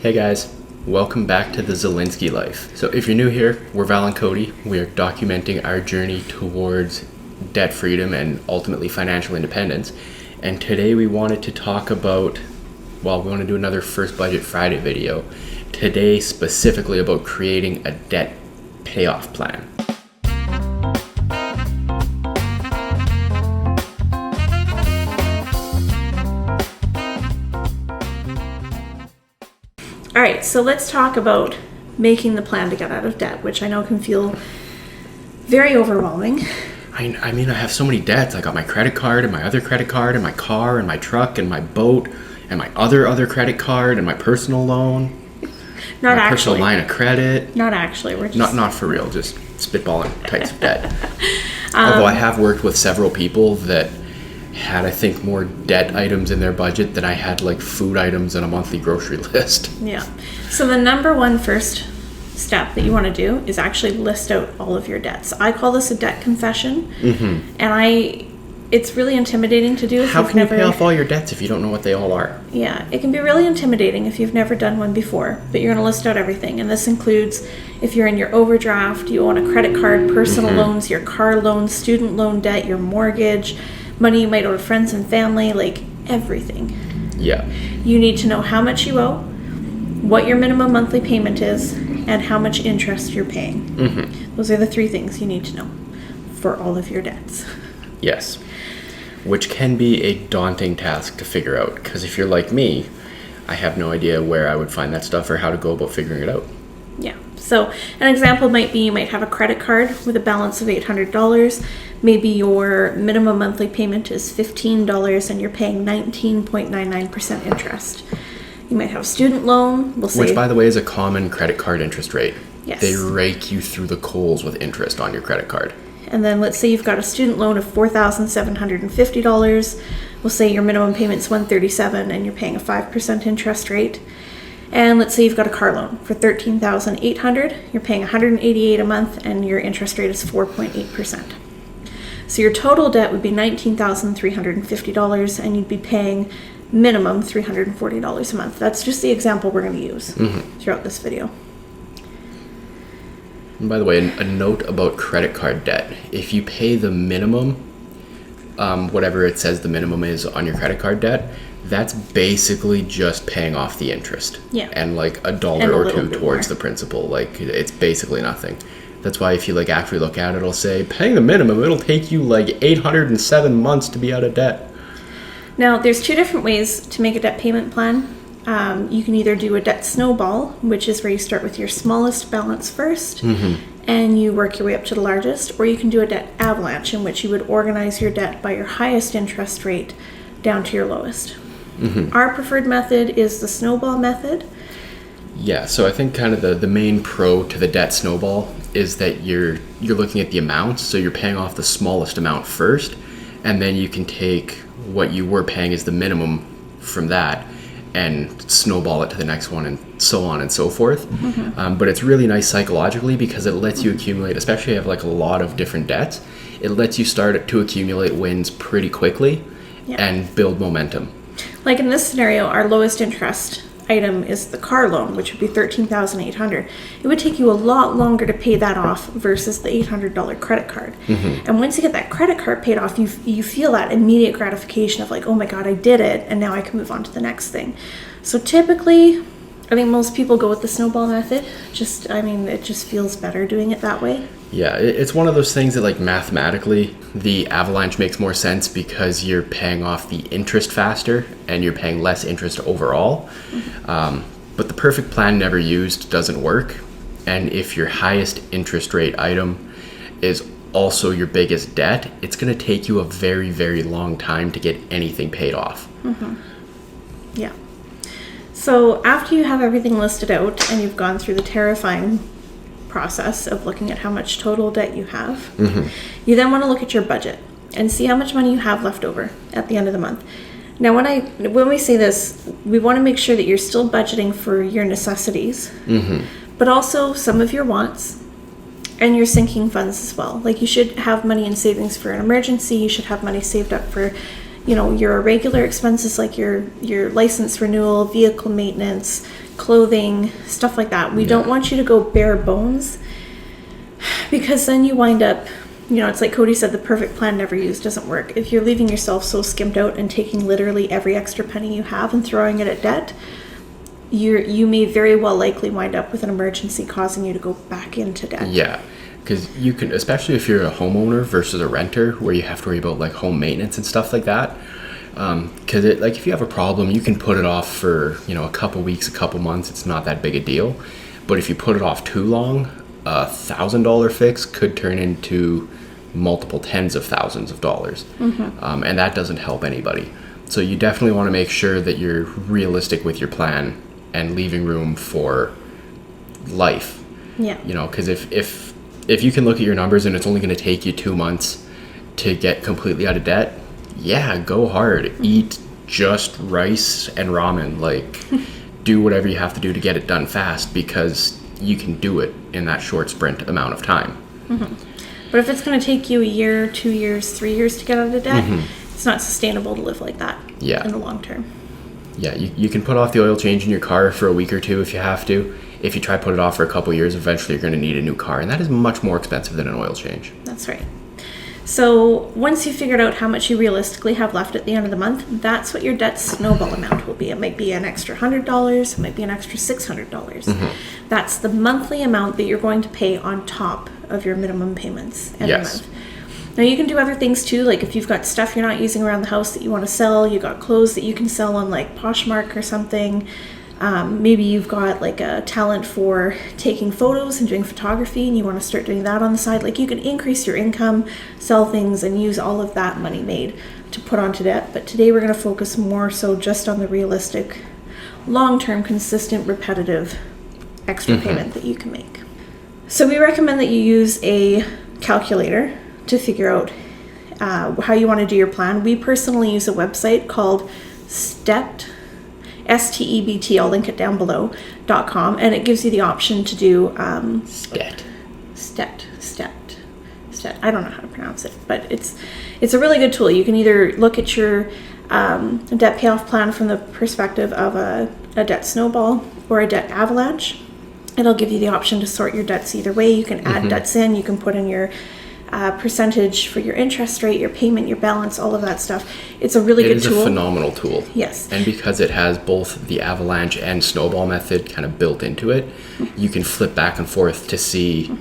Hey guys, welcome back to the Zilinski life. So if you're new here, we're Val and Cody. We are documenting our journey towards debt freedom and ultimately financial independence. And today we wanted to talk about, we want to do another First Budget Friday video. Today specifically about creating a debt payoff plan. All right, so let's talk about making the plan to get out of debt, which I know can feel very overwhelming. I mean, I have so many debts. I got my credit card and my other credit card and my car and my truck and my boat and my other credit card and my personal loan. Not my actually. Personal line of credit. Not actually. We're just... Not for real, just spitballing types of debt. Although I have worked with several people that had, I think, more debt items in their budget than I had like food items on a monthly grocery list. Yeah. So the number one first step that you want to do is actually list out all of your debts. I call this a debt confession. Mm-hmm. And it's really intimidating to do. How can you pay off all your debts if you don't know what they all are? Yeah, it can be really intimidating if you've never done one before, but you're going to list out everything. And this includes if you're in your overdraft, you own a credit card, personal loans, your car loans, student loan debt, your mortgage, money you might owe to friends and family, like everything. Yeah. You need to know how much you owe, what your minimum monthly payment is, and how much interest you're paying. Mm-hmm. Those are the three things you need to know for all of your debts. Yes. Which can be a daunting task to figure out, because if you're like me, I have no idea where I would find that stuff or how to go about figuring it out. Yeah. So an example might be you might have a credit card with a balance of $800. Maybe your minimum monthly payment is $15 and you're paying 19.99% interest. You might have a student loan. Which, by the way, is a common credit card interest rate. Yes. They rake you through the coals with interest on your credit card. And then let's say you've got a student loan of $4,750. We'll say your minimum payment's $137 and you're paying a 5% interest rate. And let's say you've got a car loan for $13,800. You're paying $188 a month and your interest rate is 4.8%. So your total debt would be $19,350 and you'd be paying minimum $340 a month. That's just the example we're going to use throughout this video. And by the way, a note about credit card debt. If you pay the minimum, whatever it says the minimum is on your credit card debt, that's basically just paying off the interest. Yeah. And like a dollar or two towards the principal. Like it's basically nothing. That's why if you like actually look at it, it'll say paying the minimum, it'll take you like 807 months to be out of debt. Now, there's two different ways to make a debt payment plan. You can either do a debt snowball, which is where you start with your smallest balance first and you work your way up to the largest, or you can do a debt avalanche, in which you would organize your debt by your highest interest rate down to your lowest. Our preferred method is the snowball method. Yeah, so I think kind of the main pro to the debt snowball is that you're looking at the amounts, so you're paying off the smallest amount first, and then you can take what you were paying as the minimum from that and snowball it to the next one and so on and so forth. But it's really nice psychologically because it lets you accumulate, especially if you have like a lot of different debts, it lets you start to accumulate wins pretty quickly and build momentum. Like in this scenario, our lowest interest item is the car loan, which would be $13,800. It would take you a lot longer to pay that off versus the $800 credit card. And once you get that credit card paid off, you feel that immediate gratification of like, oh my God, I did it, and now I can move on to the next thing. So typically, I think most people go with the snowball method. It just feels better doing it that way. Yeah, it's one of those things that like mathematically, the avalanche makes more sense because you're paying off the interest faster and you're paying less interest overall. But the perfect plan never used doesn't work. And if your highest interest rate item is also your biggest debt, it's going to take you a very, very long time to get anything paid off. Yeah. So after you have everything listed out and you've gone through the terrifying process of looking at how much total debt you have, you then want to look at your budget and see how much money you have left over at the end of the month. Now, when we say this, we want to make sure that you're still budgeting for your necessities, but also some of your wants and your sinking funds as well. Like you should have money in savings for an emergency. You should have money saved up for, your regular expenses like your license renewal, vehicle maintenance, clothing, stuff like that. We don't want you to go bare bones, because then you wind up, it's like Cody said, the perfect plan never used doesn't work. If you're leaving yourself so skimped out and taking literally every extra penny you have and throwing it at debt, you may very well likely wind up with an emergency causing you to go back into debt. Yeah, because you can, especially if you're a homeowner versus a renter, where you have to worry about like home maintenance and stuff like that. Because if you have a problem, you can put it off for a couple weeks, a couple months. It's not that big a deal. But if you put it off too long, $1,000 fix could turn into multiple tens of thousands of dollars. And that doesn't help anybody. So you definitely want to make sure that you're realistic with your plan and leaving room for life. Yeah. Because if you can look at your numbers and it's only going to take you 2 months to get completely out of debt, go hard. Eat just rice and ramen. Do whatever you have to do to get it done fast, because you can do it in that short sprint amount of time. But if it's going to take you a year, 2 years, 3 years to get out of debt, it's not sustainable to live like that in the long term. Yeah, you can put off the oil change in your car for a week or two if you have to. If you try to put it off for a couple of years, eventually you're going to need a new car, and that is much more expensive than an oil change. That's right. So once you figured out how much you realistically have left at the end of the month, that's what your debt snowball amount will be. It might be an extra $100, it might be an extra $600. That's the monthly amount that you're going to pay on top of your minimum payments every month. Now you can do other things too, like if you've got stuff you're not using around the house that you want to sell, you got clothes that you can sell on like Poshmark or something. Maybe you've got like a talent for taking photos and doing photography and you want to start doing that on the side. You can increase your income, sell things, and use all of that money made to put onto debt. But today we're going to focus more so just on the realistic, long-term, consistent, repetitive extra payment that you can make. So we recommend that you use a calculator to figure out how you want to do your plan. We personally use a website called Stebt, STEBT, I'll link it down below, .com, and it gives you the option to do Stebt. I don't know how to pronounce it, but it's a really good tool. You can either look at your debt payoff plan from the perspective of a debt snowball or a debt avalanche. It'll give you the option to sort your debts either way. You can add debts in, you can put in your percentage for your interest rate, your payment, your balance, all of that stuff. It's a really good tool. It is a phenomenal tool. Yes. And because it has both the avalanche and snowball method kind of built into it, you can flip back and forth to see,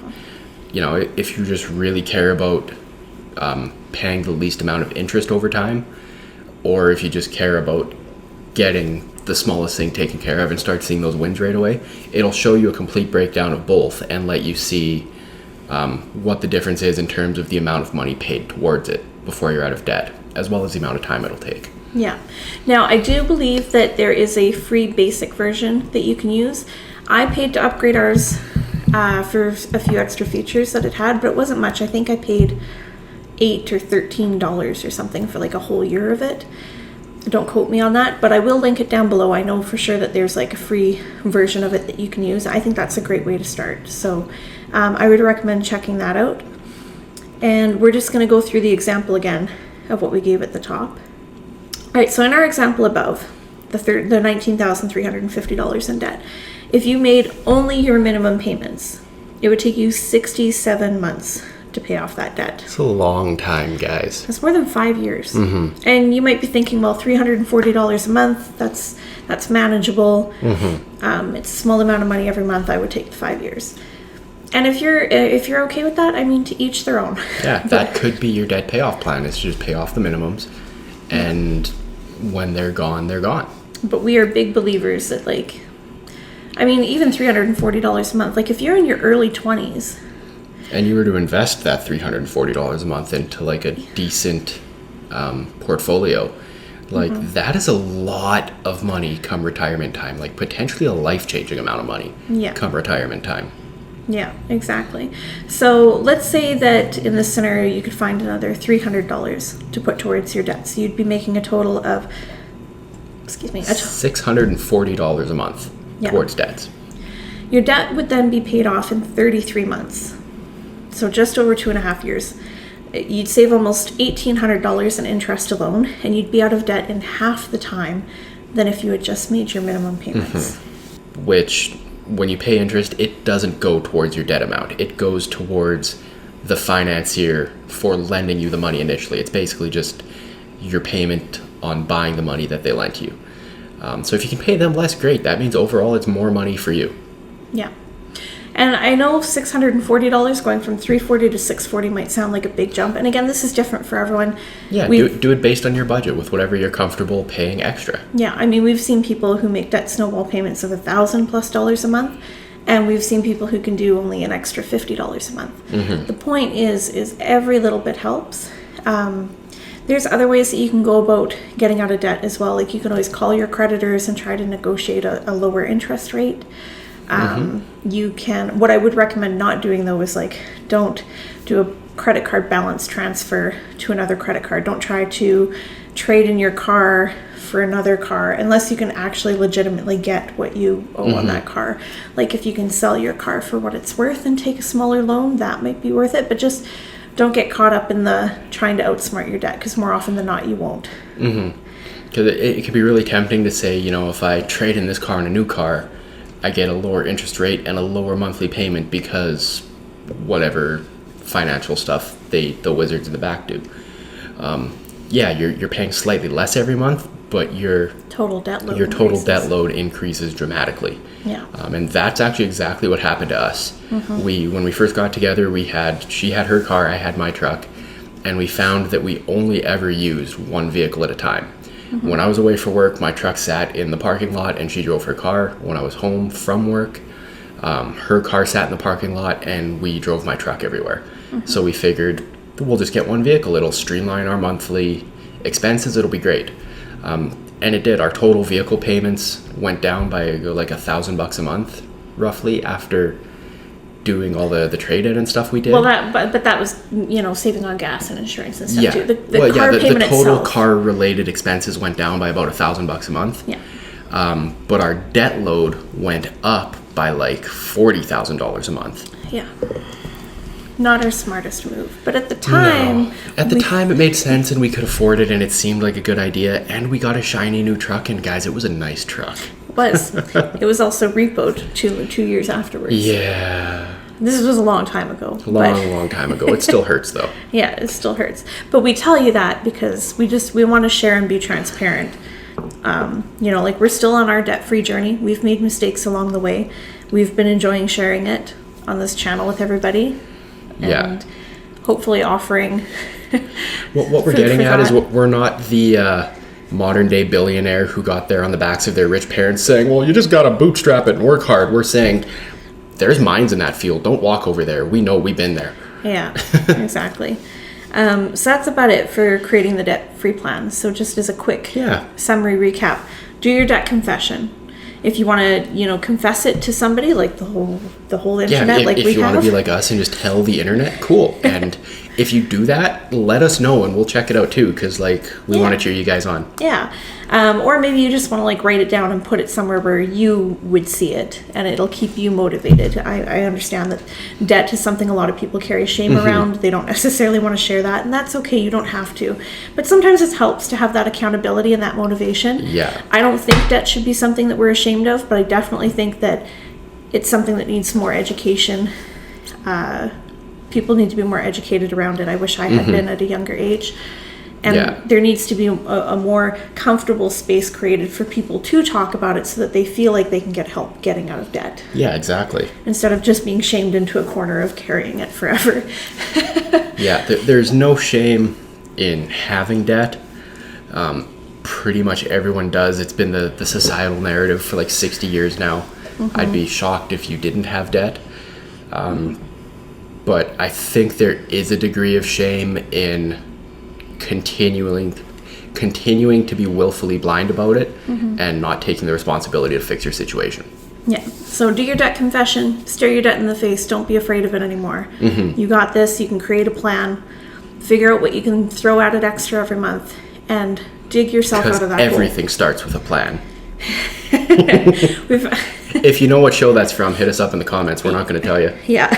if you just really care about paying the least amount of interest over time, or if you just care about getting the smallest thing taken care of and start seeing those wins right away. It'll show you a complete breakdown of both and let you see what the difference is in terms of the amount of money paid towards it before you're out of debt, as well as the amount of time it'll take. Yeah. Now, I do believe that there is a free basic version that you can use. I paid to upgrade ours for a few extra features that it had, but it wasn't much. I think I paid $8 or $13 or something for a whole year of it. Don't quote me on that, but I will link it down below. I know for sure that there's a free version of it that you can use. I think that's a great way to start. So I would recommend checking that out. And we're just going to go through the example again of what we gave at the top. All right, so in our example above, the $19,350 in debt, if you made only your minimum payments, it would take you 67 months to pay off that debt. It's a long time, guys. That's more than 5 years. And you might be thinking, well, $340 a month, that's manageable. It's a small amount of money every month. I would take the 5 years. And if you're okay with that, I mean, to each their own. Yeah, that could be your debt payoff plan, is to just pay off the minimums, and when they're gone, they're gone. But we are big believers that even $340 a month, if you're in your early 20s, and you were to invest that $340 a month into a decent portfolio, that is a lot of money come retirement time, potentially a life-changing amount of money come retirement time. Yeah, exactly. So let's say that in this scenario you could find another $300 to put towards your debt. So you'd be making a total of, $640 a month towards debts. Your debt would then be paid off in 33 months. So just over 2.5 years. you'd save almost $1,800 in interest alone, and you'd be out of debt in half the time than if you had just made your minimum payments. Which, when you pay interest, it doesn't go towards your debt amount. It goes towards the financier for lending you the money initially. It's basically just your payment on buying the money that they lent you. So if you can pay them less, great. That means overall it's more money for you. Yeah. And I know $640 going from $340 to $640 might sound like a big jump. And again, this is different for everyone. Yeah, do it based on your budget with whatever you're comfortable paying extra. Yeah, I mean, we've seen people who make debt snowball payments of $1,000+ a month, and we've seen people who can do only an extra $50 a month. The point is every little bit helps. There's other ways that you can go about getting out of debt as well. Like, you can always call your creditors and try to negotiate a lower interest rate. You can, what I would recommend not doing though is like, don't do a credit card balance transfer to another credit card. Don't try to trade in your car for another car unless you can actually legitimately get what you owe on that car. Like, if you can sell your car for what it's worth and take a smaller loan, that might be worth it. But just don't get caught up in the trying to outsmart your debt, because more often than not you won't. Because it can be really tempting to say, you know, if I trade in this car and a new car, I get a lower interest rate and a lower monthly payment because whatever financial stuff the wizards in the back do. Yeah, you're paying slightly less every month, but your total debt load increases dramatically. Yeah. And that's actually exactly what happened to us. When we first got together, she had her car, I had my truck, and we found that we only ever used one vehicle at a time. When I was away for work, my truck sat in the parking lot and she drove her car. When I was home from work, her car sat in the parking lot and we drove my truck everywhere. So we figured, we'll just get one vehicle. It'll streamline our monthly expenses. It'll be great. And it did. Our total vehicle payments went down by like $1,000 a month, roughly, after doing all the trade-in and stuff we did. Well, but that was, you know, saving on gas and insurance and stuff too. The total car-related expenses went down by about $1,000 a month. Yeah. But our debt load went up by like $40,000 a month. Yeah. Not our smartest move, but at the time... No. At the time, it made sense and we could afford it and it seemed like a good idea, and we got a shiny new truck, and guys, it was a nice truck. It was also repoed 2 years afterwards. Yeah. This was a long time ago. Long time ago. It still hurts though. Yeah, it still hurts. But we tell you that because we want to share and be transparent. You know, like, we're still on our debt-free journey. We've made mistakes along the way. We've been enjoying sharing it on this channel with everybody. And hopefully offering... what we're getting at is we're not the... modern day billionaire who got there on the backs of their rich parents saying, well, you just gotta bootstrap it and work hard. We're saying there's mines in that field. Don't walk over there. We know, we've been there. Yeah, exactly. So that's about it for creating the debt-free plan. So just as a quick summary recap, do your debt confession. If you want to, you know, confess it to somebody, like the whole internet, like we have. If you want to be like us and just tell the internet, cool. And if you do that, let us know and we'll check it out too, because like we want to cheer you guys on. Yeah. Or maybe you just want to like write it down and put it somewhere where you would see it and it'll keep you motivated. I understand that debt is something a lot of people carry shame around. They don't necessarily want to share that, and that's okay. You don't have to. But sometimes it helps to have that accountability and that motivation. Yeah. I don't think debt should be something that we're ashamed of, but I definitely think that it's something that needs more education. People need to be more educated around it. I wish I had been at a younger age. And there needs to be a more comfortable space created for people to talk about it so that they feel like they can get help getting out of debt. Yeah, exactly. Instead of just being shamed into a corner of carrying it forever. There's no shame in having debt. Pretty much everyone does. It's been the societal narrative for like 60 years now. I'd be shocked if you didn't have debt. But I think there is a degree of shame in continuing to be willfully blind about it and not taking the responsibility to fix your situation. Yeah. So do your debt confession, stare your debt in the face, don't be afraid of it anymore. You got this, you can create a plan, figure out what you can throw at it extra every month, and dig yourself out of that hole. Everything starts with a plan. If you know what show that's from, hit us up in the comments. We're not going to tell you. Yeah.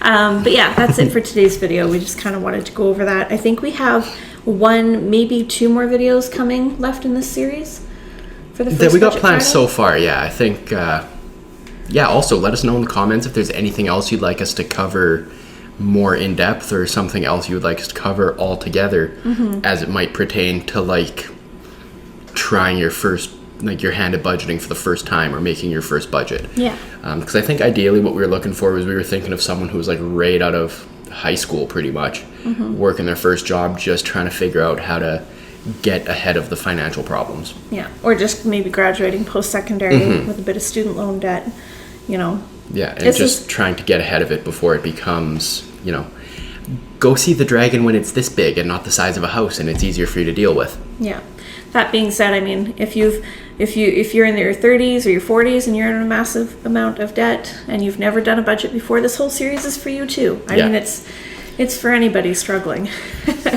But yeah, that's it for today's video. We just kind of wanted to go over that. I think we have 1, maybe 2 more videos coming left in this series for the first That we got Budget planned Friday. so far, yeah. I think, also let us know in the comments if there's anything else you'd like us to cover more in depth, or something else you would like us to cover all together, as it might pertain to like trying your hand at budgeting for the first time, or making your first budget. Yeah. Because I think ideally what we were looking for was, we were thinking of someone who was like right out of high school pretty much, working their first job, just trying to figure out how to get ahead of the financial problems. Yeah. Or just maybe graduating post-secondary with a bit of student loan debt, you know. Yeah, and It's just trying to get ahead of it before it becomes, go see the dragon when it's this big and not the size of a house, and it's easier for you to deal with. Yeah. That being said, I mean, if you're in your 30s or your 40s and you're in a massive amount of debt and you've never done a budget before, this whole series is for you too. I mean, it's for anybody struggling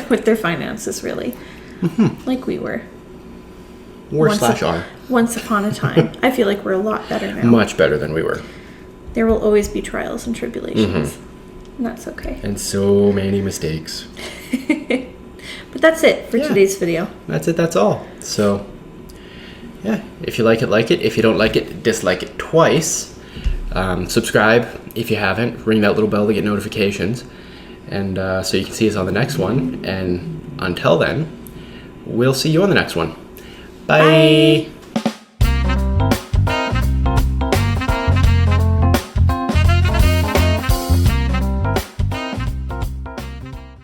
with their finances, really, like we were. Are. Once upon a time. I feel like we're a lot better now. Much better than we were. There will always be trials and tribulations. And that's okay. And so many mistakes. But that's it for today's video. That's it, that's all. So, yeah, if you like it. If you don't like it, dislike it twice. Subscribe if you haven't. Ring that little bell to get notifications. And so you can see us on the next one. And until then, we'll see you on the next one. Bye.